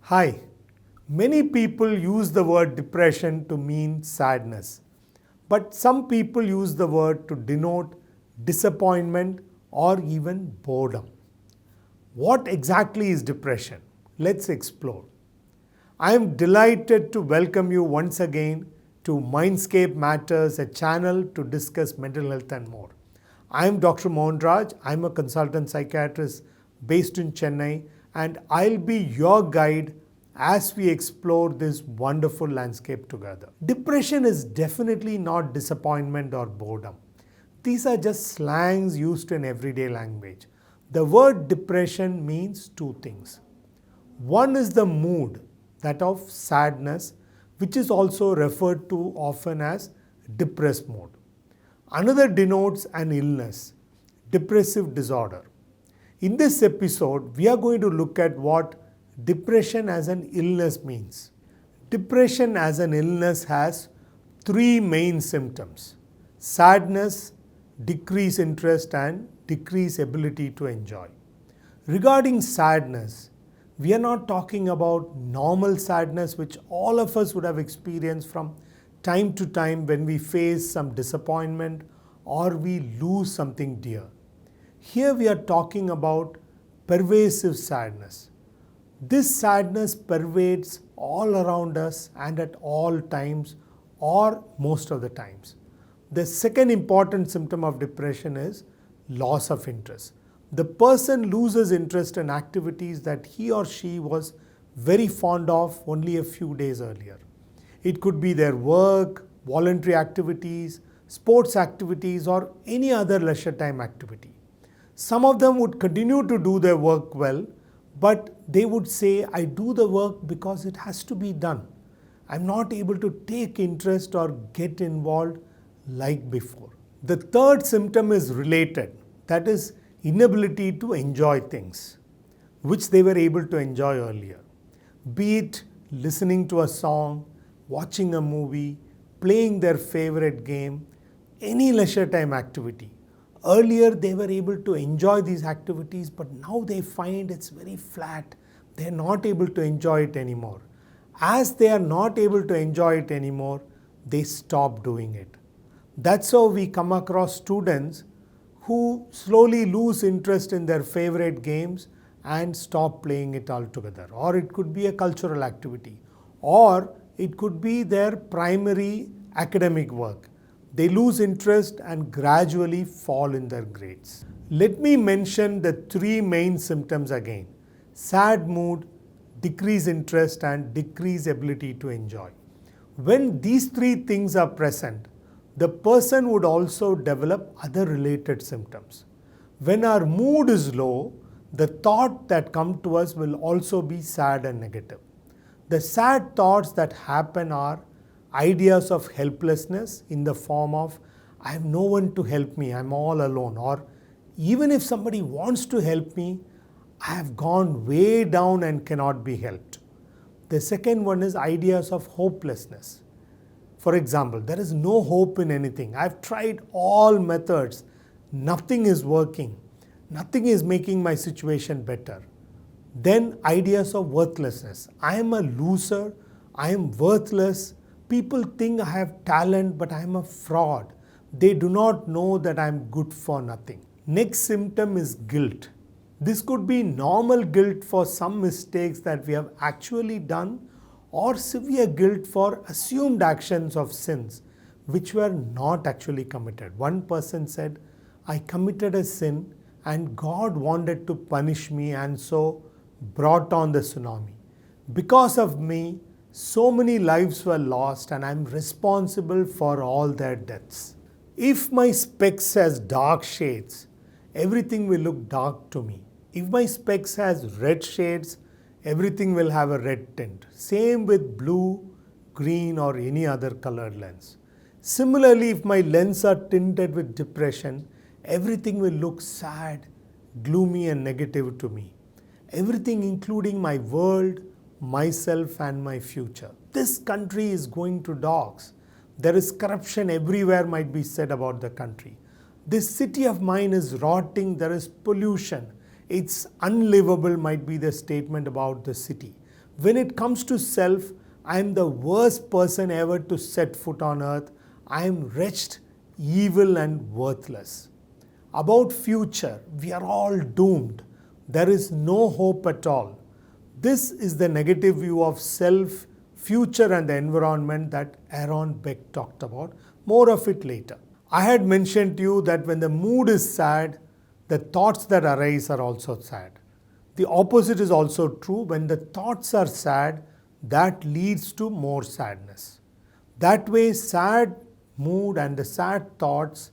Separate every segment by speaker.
Speaker 1: Hi. Many people use the word depression to mean sadness, but some people use the word to denote disappointment or even boredom. What exactly is depression? Let's explore. I am delighted to welcome you once again to Mindscape Matters, a channel to discuss mental health and more. I am Dr. Mohan Raj. I'm a consultant psychiatrist based in Chennai, and I'll be your guide as we explore this wonderful landscape together. Depression is definitely not disappointment or boredom. These are just slangs used in everyday language. The word depression means two things. One is the mood, that of sadness, which is also referred to often as depressed mood. Another denotes an illness, depressive disorder. In this episode, we are going to look at what depression as an illness means. Depression as an illness has three main symptoms: sadness, decreased interest, and decreased ability to enjoy. Regarding sadness, we are not talking about normal sadness which all of us would have experienced from time to time when we face some disappointment or we lose something dear. Here we are talking about pervasive sadness. This sadness pervades all around us and at all times or most of the times. The second important symptom of depression is loss of interest. The person loses interest in activities that he or she was very fond of only a few days earlier. It could be their work, voluntary activities, sports activities, or any other leisure time activity. Some of them would continue to do their work well, but they would say, I do the work because it has to be done. I'm not able to take interest or get involved like before. The third symptom is related, that is, inability to enjoy things, which they were able to enjoy earlier. Be it listening to a song, watching a movie, playing their favorite game, any leisure time activity. Earlier they were able to enjoy these activities, but now they find it's very flat. They're not able to enjoy it anymore. As they are not able to enjoy it anymore, they stop doing it. That's how we come across students who slowly lose interest in their favorite games and stop playing it altogether. Or it could be a cultural activity, or it could be their primary academic work. They lose interest and gradually fall in their grades. Let me mention the three main symptoms again: sad mood, decreased interest, and decreased ability to enjoy. When these three things are present, the person would also develop other related symptoms. When our mood is low, the thought that come to us will also be sad and negative. The sad thoughts that happen are ideas of helplessness in the form of, I have no one to help me, I'm all alone. Or even if somebody wants to help me, I have gone way down and cannot be helped. The second one is ideas of hopelessness. For example, there is no hope in anything. I've tried all methods. Nothing is working. Nothing is making my situation better. Then ideas of worthlessness. I am a loser. I am worthless. People think I have talent, but I am a fraud. They do not know that I am good for nothing. Next symptom is guilt. This could be normal guilt for some mistakes that we have actually done, or severe guilt for assumed actions of sins which were not actually committed. One person said, I committed a sin and God wanted to punish me and so brought on the tsunami. Because of me, so many lives were lost and I'm responsible for all their deaths. If my specs has dark shades, everything will look dark to me. If my specs has red shades, everything will have a red tint. Same with blue, green, or any other colored lens. Similarly, if my lens are tinted with depression, everything will look sad, gloomy, and negative to me. Everything including my world, myself, and my future. This country is going to dogs. There is corruption everywhere, might be said about the country. This city of mine is rotting, there is pollution. It's unlivable, might be the statement about the city. When it comes to self, I am the worst person ever to set foot on earth. I am wretched, evil and worthless. About future, we are all doomed. There is no hope at all. This is the negative view of self, future and the environment that Aaron Beck talked about. More of it later. I had mentioned to you that when the mood is sad, the thoughts that arise are also sad. The opposite is also true. When the thoughts are sad, that leads to more sadness. That way, sad mood and the sad thoughts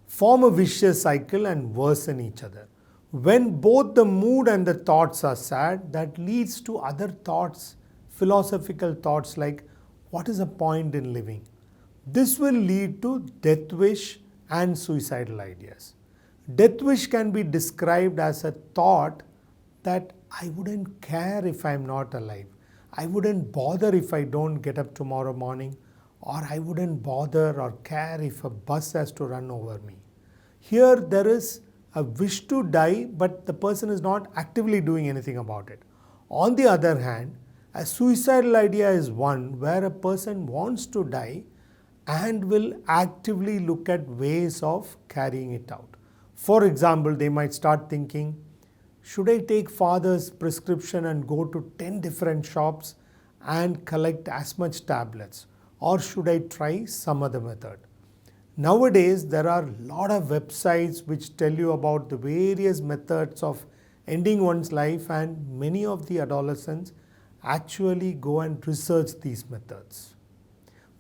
Speaker 1: form a vicious cycle and worsen each other. When both the mood and the thoughts are sad, that leads to other thoughts, philosophical thoughts like, what is the point in living? This will lead to death wish and suicidal ideas. Death wish can be described as a thought that I wouldn't care if I'm not alive. I wouldn't bother if I don't get up tomorrow morning, or I wouldn't bother or care if a bus has to run over me. Here there is a wish to die, but the person is not actively doing anything about it. On the other hand, a suicidal idea is one where a person wants to die and will actively look at ways of carrying it out. For example, they might start thinking, should I take father's prescription and go to 10 different shops and collect as much tablets? Or should I try some other method? Nowadays, there are a lot of websites which tell you about the various methods of ending one's life, and many of the adolescents actually go and research these methods.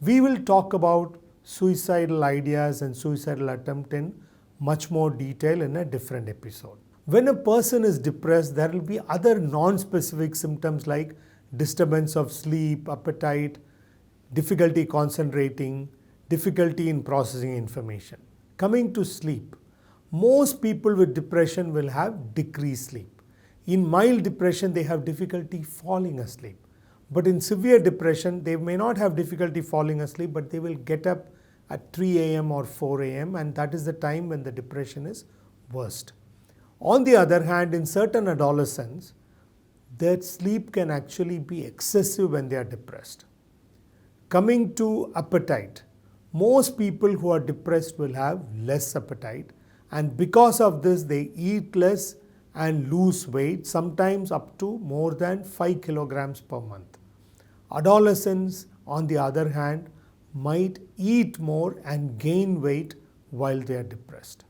Speaker 1: We will talk about suicidal ideas and suicidal attempt in much more detail in a different episode. When a person is depressed, there will be other non-specific symptoms like disturbance of sleep, appetite, difficulty concentrating, difficulty in processing information. Coming to sleep, most people with depression will have decreased sleep. In mild depression, they have difficulty falling asleep. But in severe depression, they may not have difficulty falling asleep, but they will get up at 3 a.m. or 4 a.m. and that is the time when the depression is worst. On the other hand, in certain adolescents, their sleep can actually be excessive when they are depressed. Coming to appetite, most people who are depressed will have less appetite, and because of this they eat less and lose weight, sometimes up to more than 5 kilograms per month. Adolescents, on the other hand, might eat more and gain weight while they are depressed.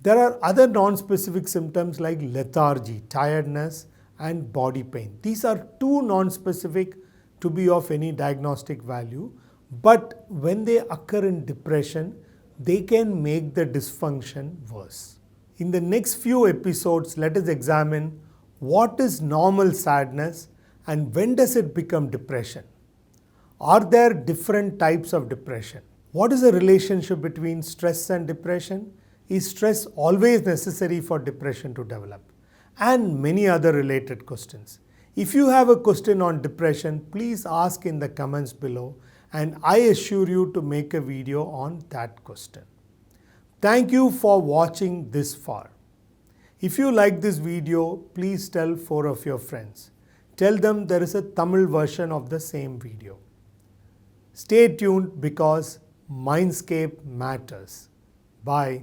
Speaker 1: There are other non-specific symptoms like lethargy, tiredness, and body pain. These are too non-specific to be of any diagnostic value, but when they occur in depression, they can make the dysfunction worse. In the next few episodes, let us examine what is normal sadness and when does it become depression. Are there different types of depression? What is the relationship between stress and depression? Is stress always necessary for depression to develop? And many other related questions. If you have a question on depression, please ask in the comments below, and I assure you to make a video on that question. Thank you for watching this far. If you like this video, please tell 4 of your friends. Tell them there is a Tamil version of the same video. Stay tuned because Mindscape matters. Bye.